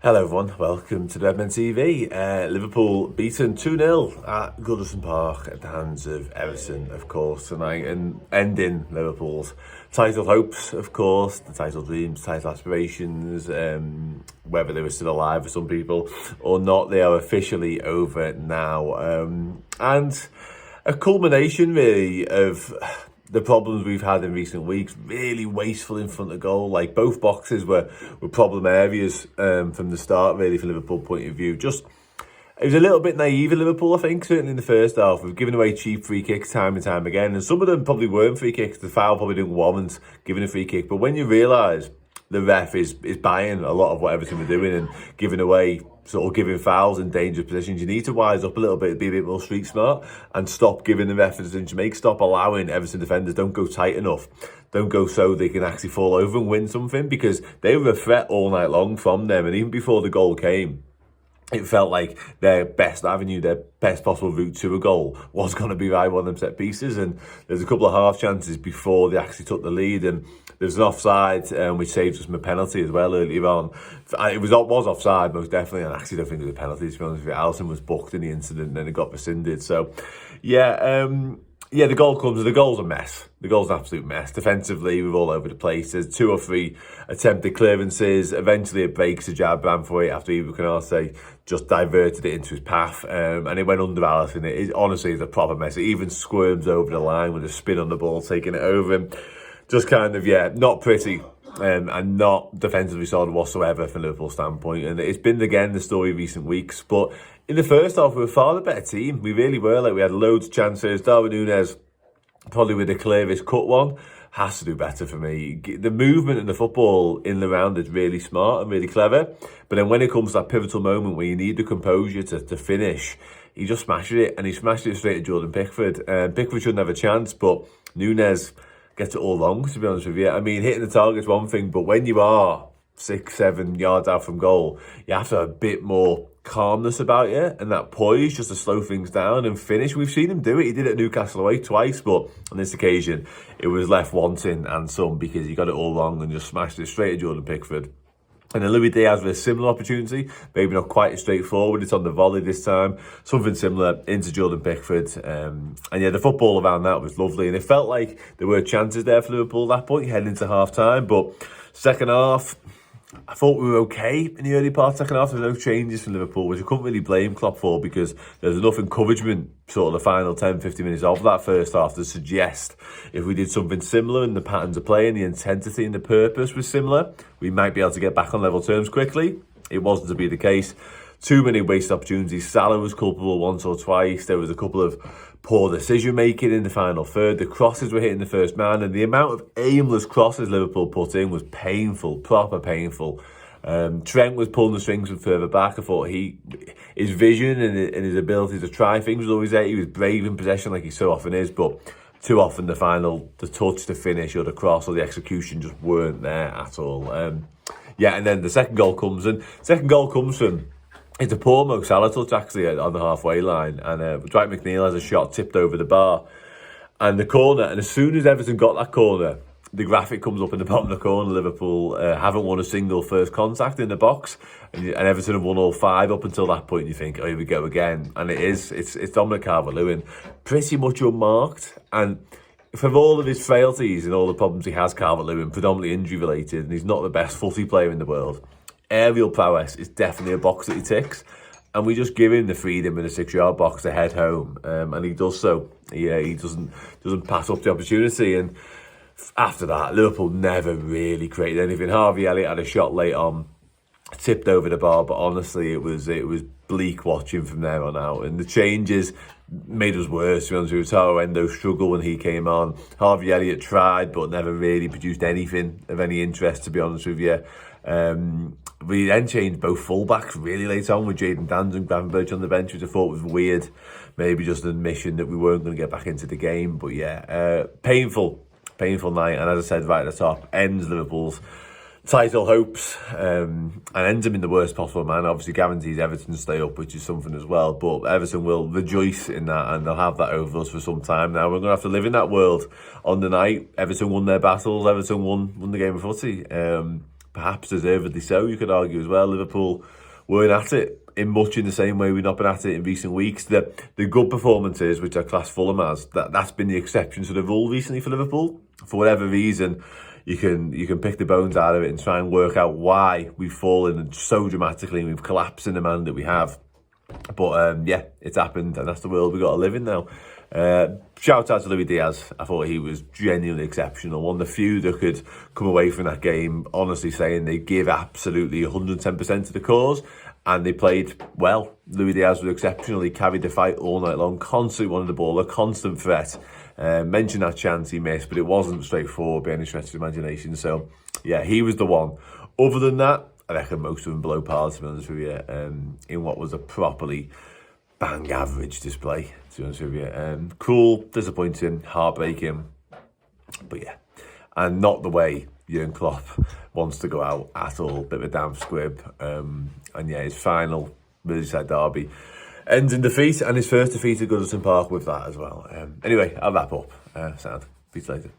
Hello everyone, welcome to Redmen TV. Liverpool beaten 2-0 at Goodison Park at the hands of Everton, of course, tonight, and ending Liverpool's title hopes, of course, the title dreams, title aspirations, whether they were still alive for some people or not. They are officially over now, and a culmination really of the problems we've had in recent weeks. Really wasteful in front of goal. Like, both boxes were problem areas from the start, really, from Liverpool point of view. Just, it was a little bit naive in Liverpool, I think, certainly in the first half. We've given away cheap free kicks time and time again, and some of them probably weren't free kicks. The foul probably didn't warrant giving a free kick. But when you realise the ref is buying a lot of what Everton were doing and giving away, sort of giving fouls in dangerous positions, you need to wise up a little bit, be a bit more street smart, and stop giving the ref a decision to make. Stop allowing Everton defenders, don't go tight enough, don't go so they can actually fall over and win something, because they were a threat all night long from them. And even before the goal came, it felt like their best avenue, their best possible route to a goal was going to be right one of them set pieces. And there's a couple of half chances before they actually took the lead, and there's an offside which saved us from a penalty as well earlier on. It was offside, most definitely, and I actually don't think it was a penalty, to be honest with you. Alisson was booked in the incident and then it got rescinded. So, the goal comes, the goal's a mess. The goal's an absolute mess. Defensively, we're all over the place. There's 2 or 3 attempted clearances. Eventually, it breaks a jab branthwaite after Canarte just diverted it into his path, and it went under Alisson. It honestly is a proper mess. It even squirms over the line with a spin on the ball, taking it over him. Just kind of, not pretty. And not defensively solid whatsoever from Liverpool's standpoint. And it's been, again, the story of recent weeks. But in the first half, we were far the better team. We really were. Like, we had loads of chances. Darwin Núñez, probably with the clearest cut one, has to do better for me. The movement in the football in the round is really smart and really clever. But then when it comes to that pivotal moment where you need the composure to finish, he just smashes it. And he smashed it straight at Jordan Pickford. Pickford shouldn't have a chance, but Núñez gets it all wrong, to be honest with you. I mean, hitting the target's one thing, but when you are 6-7 yards out from goal, you have to have a bit more calmness about you and that poise just to slow things down and finish. We've seen him do it. He did it at Newcastle away twice, but on this occasion, it was left wanting and some, because he got it all wrong and just smashed it straight at Jordan Pickford. And then Luis Diaz with a similar opportunity, maybe not quite as straightforward. It's on the volley this time, something similar into Jordan Pickford. The football around that was lovely. And it felt like there were chances there for Liverpool at that point, heading into half-time. But second half, I thought we were okay in the early part of the second half. There were no changes from Liverpool, which I couldn't really blame Klopp for, because there's enough encouragement sort of the final 10-15 minutes of that first half to suggest if we did something similar and the patterns of play and the intensity and the purpose was similar, we might be able to get back on level terms quickly. It wasn't to be the case. Too many wasted opportunities. Salah was culpable once or twice. There was a couple of poor decision-making in the final third. The crosses were hitting the first man, and the amount of aimless crosses Liverpool put in was painful, proper painful. Trent was pulling the strings from further back. I thought his vision and his ability to try things was always there. He was brave in possession, like he so often is, but too often the touch, the finish, or the cross, or the execution just weren't there at all. And then the second goal comes, from it's a poor Mo Salah touch, actually, on the halfway line. And Dwight McNeil has a shot tipped over the bar. And the corner, and as soon as Everton got that corner, the graphic comes up in the bottom of the corner. Liverpool haven't won a single first contact in the box. And Everton have won all 5 up until that point. And you think, oh, here we go again. And it's Dominic Calvert-Lewin, pretty much unmarked. And for all of his frailties and all the problems he has, Calvert-Lewin, predominantly injury-related, and he's not the best footy player in the world, aerial prowess is definitely a box that he ticks, and we just give him the freedom in a 6-yard box to head home, and he does so. He doesn't pass up the opportunity. And after that, Liverpool never really created anything. Harvey Elliott had a shot late on, tipped over the bar, but honestly, it was bleak watching from there on out. And the changes made us worse. To be honest with you, Taro Endo struggled when he came on. Harvey Elliott tried, but never really produced anything of any interest, to be honest with you. We then changed both fullbacks really late on, with Jadon Danns and Gravenberch on the bench, which I thought was weird. Maybe just an admission that we weren't going to get back into the game. But painful night. And as I said right at the top, ends Liverpool's title hopes, and ends them in the worst possible manner. Obviously guarantees Everton to stay up, which is something as well. But Everton will rejoice in that, and they'll have that over us for some time now. We're going to have to live in that world on the night. Everton won their battles. Everton won the game of footy. perhaps deservedly so, you could argue as well. Liverpool weren't at it in much in the same way we've not been at it in recent weeks. The good performances, which I class Fulham as, that's been the exception to the rule recently for Liverpool. For whatever reason, you can pick the bones out of it and try and work out why we've fallen so dramatically and we've collapsed in the manner that we have. But yeah, it's happened, and that's the world we've got to live in now. Shout out to Luis Diaz. I thought he was genuinely exceptional. One of the few that could come away from that game honestly saying they give absolutely 110% to the cause, and they played well. Luis Diaz was exceptional. He carried the fight all night long, constantly wanted the ball, a constant threat. Mentioned that chance he missed, but it wasn't straightforward by any stretch of the imagination. So yeah, he was the one. Other than that, I reckon most of them below par, to be honest with you, in what was a properly bang average display, to be honest with you. Cruel, disappointing, heartbreaking, but yeah, and not the way Jurgen Klopp wants to go out at all. Bit of a damp squib, and yeah, his final Merseyside Derby ends in defeat, and his first defeat at Goodison Park with that as well. Anyway, I'll wrap up. Sound. Peace later.